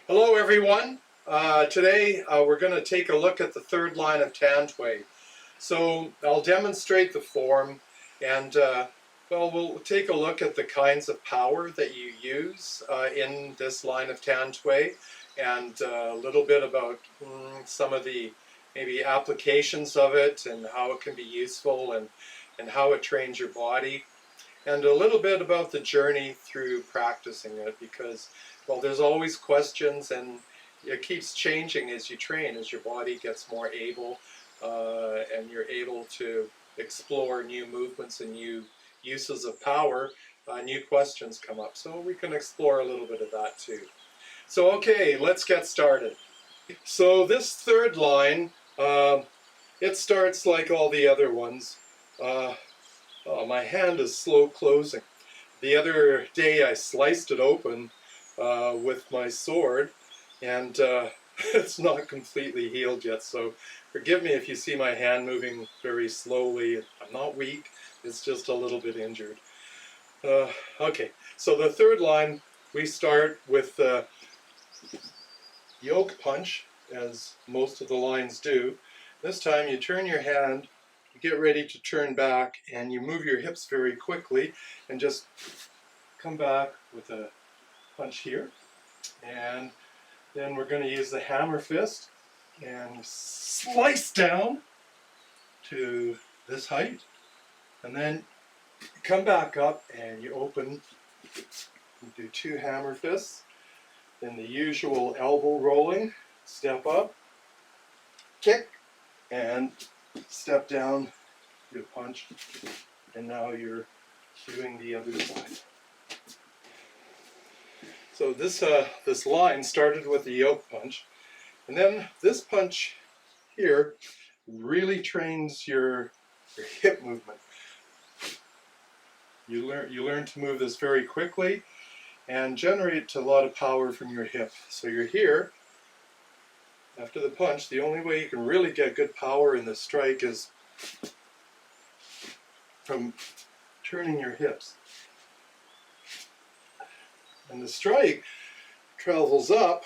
Hello everyone. Today we're going to take a look at the third line of Tantui. So I'll demonstrate the form and we'll take a look at the kinds of power that you use in this line of Tantui and a little bit about some of the maybe applications of it and how it can be useful and how it trains your body. And a little bit about the journey through practicing it, because, well, there's always questions and it keeps changing as you train, as your body gets more able and you're able to explore new movements and new uses of power. New questions come up, so we can explore a little bit of that too. So okay, let's get started. So this third line, it starts like all the other ones. Oh, my hand is slow closing. The other day I sliced it open with my sword, and it's not completely healed yet, so forgive me if you see my hand moving very slowly. I'm not weak, it's just a little bit injured. Okay, so the third line, we start with the yoke punch, as most of the lines do. This time you turn your hand, you get ready to turn back, and you move your hips very quickly and just come back with a punch here. And then we're going to use the hammer fist and slice down to this height, and then come back up and you open. You do two hammer fists, then the usual elbow rolling, step up, kick, and step down, do a punch, and now you're doing the other side. So this line started with the yoke punch, and then this punch here really trains your hip movement. You learn to move this very quickly and generate a lot of power from your hip. So you're here. After the punch, the only way you can really get good power in the strike is from turning your hips. And the strike travels up,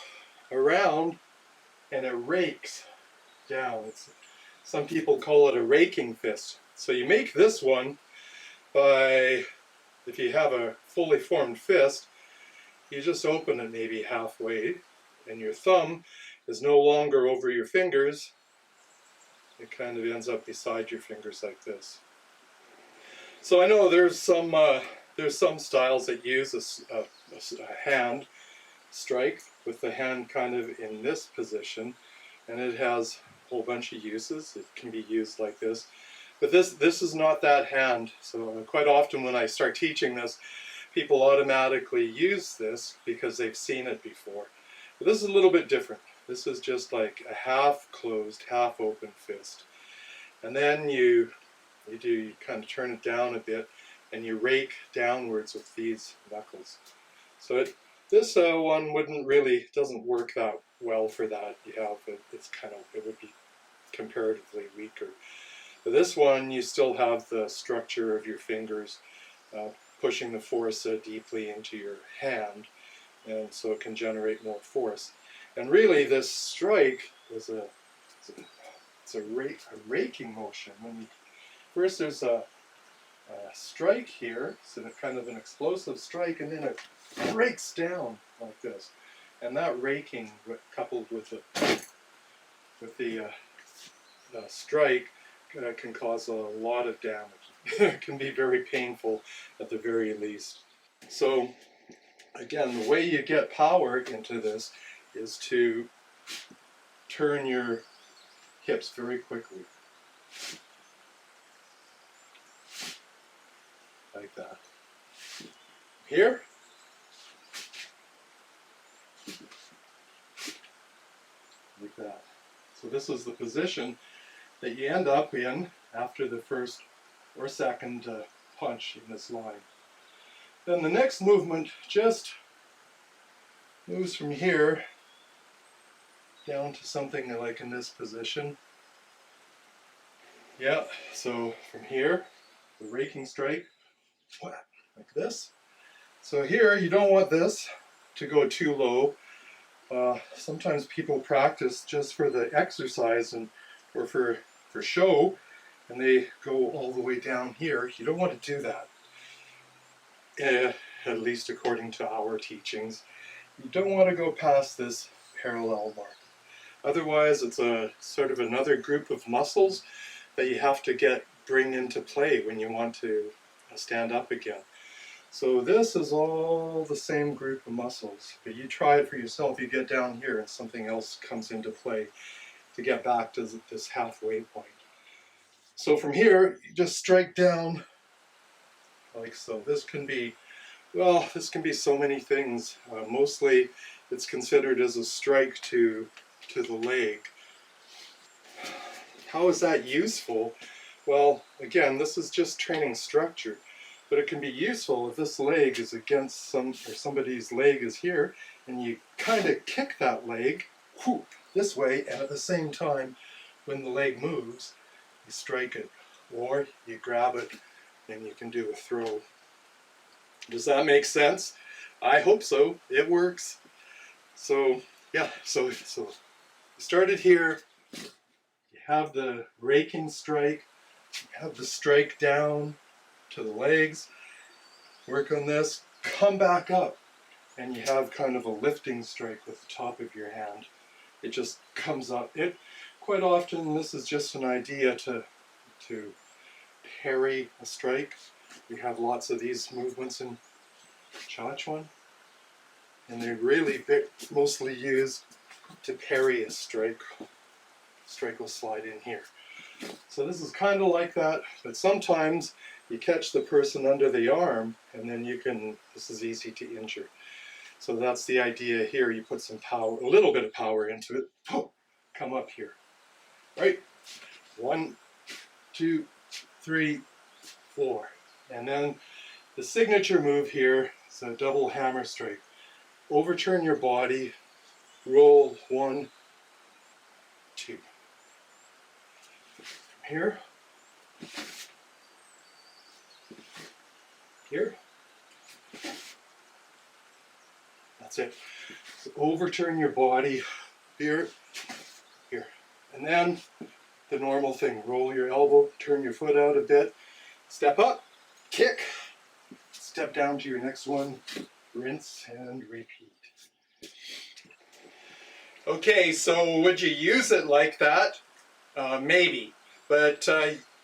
around, and it rakes down. Some people call it a raking fist. So you make this one by, if you have a fully formed fist, you just open it maybe halfway, and your thumb is no longer over your fingers. It kind of ends up beside your fingers like this. So I know there's some styles that use a hand strike with the hand kind of in this position, and it has a whole bunch of uses. It can be used like this, but this is not that hand. So quite often when I start teaching this, people automatically use this because they've seen it before. But this is a little bit different. This is just like a half closed, half open fist, and then you kind of turn it down a bit, and you rake downwards with these knuckles. So this one doesn't work that well for that. It would be comparatively weaker. But this one, you still have the structure of your fingers pushing the force deeply into your hand, and so it can generate more force. And really, this strike is a raking motion. First there's a strike here, so it's kind of an explosive strike, and then it breaks down like this. And that raking, coupled with the strike, can cause a lot of damage. It can be very painful at the very least. So again, the way you get power into this is to turn your hips very quickly. Like that. Here. Like that. So this is the position that you end up in after the first or second punch in this line. Then the next movement just moves from here down to something like in this position. Yeah, so from here, the raking strike, like this. So here, you don't want this to go too low. Sometimes people practice just for the exercise or for show, and they go all the way down here. You don't want to do that, at least according to our teachings. You don't want to go past this parallel mark. Otherwise, it's a sort of another group of muscles that you have to bring into play when you want to stand up again. So this is all the same group of muscles, but you try it for yourself. You get down here and something else comes into play to get back to this halfway point. So from here, you just strike down like so. This can be so many things. Mostly it's considered as a strike to the leg. How is that useful? Well, again, this is just training structure, but it can be useful if this leg is against somebody's leg is here, and you kind of kick that leg this way, and at the same time, when the leg moves, you strike it, or you grab it, and you can do a throw. Does that make sense? I hope so. It works. So yeah, so you started here. You have the raking strike. You have the strike down to the legs. Work on this. Come back up, and you have kind of a lifting strike with the top of your hand. It just comes up. Quite often this is just an idea to parry a strike. We have lots of these movements in Chaquan, and they're really mostly used to parry a strike. Strike will slide in here. So this is kind of like that, but sometimes you catch the person under the arm, and then this is easy to injure. So that's the idea here. You put some power, a little bit of power into it. Come up here. Right? 1, 2, 3, 4. And then the signature move here is a double hammer strike. Overturn your body, roll 1, 2. Here, here. That's it. So overturn your body here, here. And then the normal thing, roll your elbow, turn your foot out a bit, step up, kick, step down to your next one, rinse and repeat. Okay, so would you use it like that? Maybe, but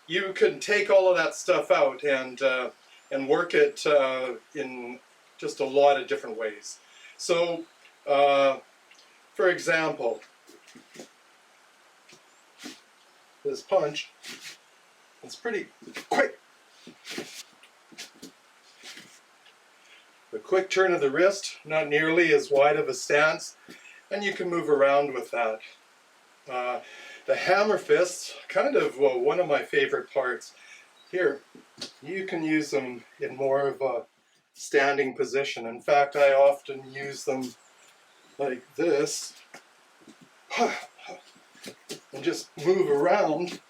you can take all of that stuff out and work it in just a lot of different ways. So, for example, this punch, it's pretty quick. A quick turn of the wrist, not nearly as wide of a stance, and you can move around with that. The hammer fists, kind of one of my favorite parts. Here, you can use them in more of a standing position. In fact, I often use them like this and just move around.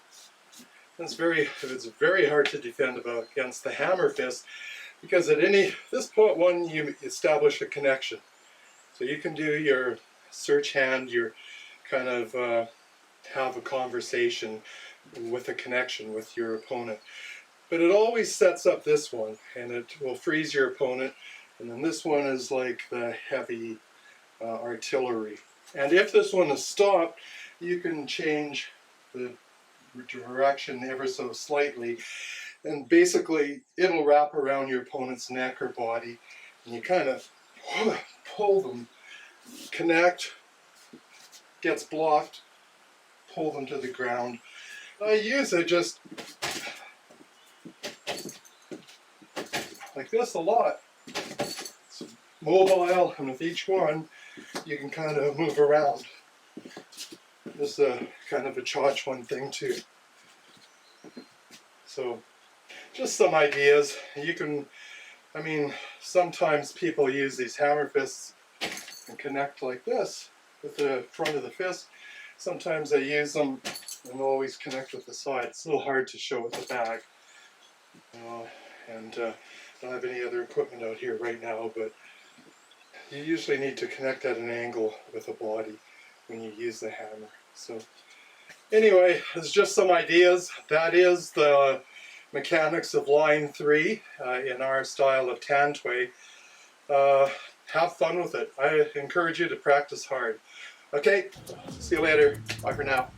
It's very hard to defend against the hammer fist, because at this point one you establish a connection. So you can do your search hand, your kind of have a conversation with a connection with your opponent. But it always sets up this one, and it will freeze your opponent. And then this one is like the heavy artillery. And if this one is stopped, you can change the direction ever so slightly. And basically, it'll wrap around your opponent's neck or body, and you kind of pull them, connect, gets blocked, pull them to the ground. I use it just like this a lot. It's mobile, and with each one, you can kind of move around. This is kind of a Chaquan thing too. So, just some ideas. Sometimes people use these hammer fists and connect like this with the front of the fist. Sometimes I use them and always connect with the side. It's a little hard to show with the bag. And I don't have any other equipment out here right now, but you usually need to connect at an angle with the body when you use the hammer. So anyway, it's just some ideas. That is the mechanics of line 3 in our style of Tantui. Have fun with it. I encourage you to practice hard. Okay, see you later. Bye for now.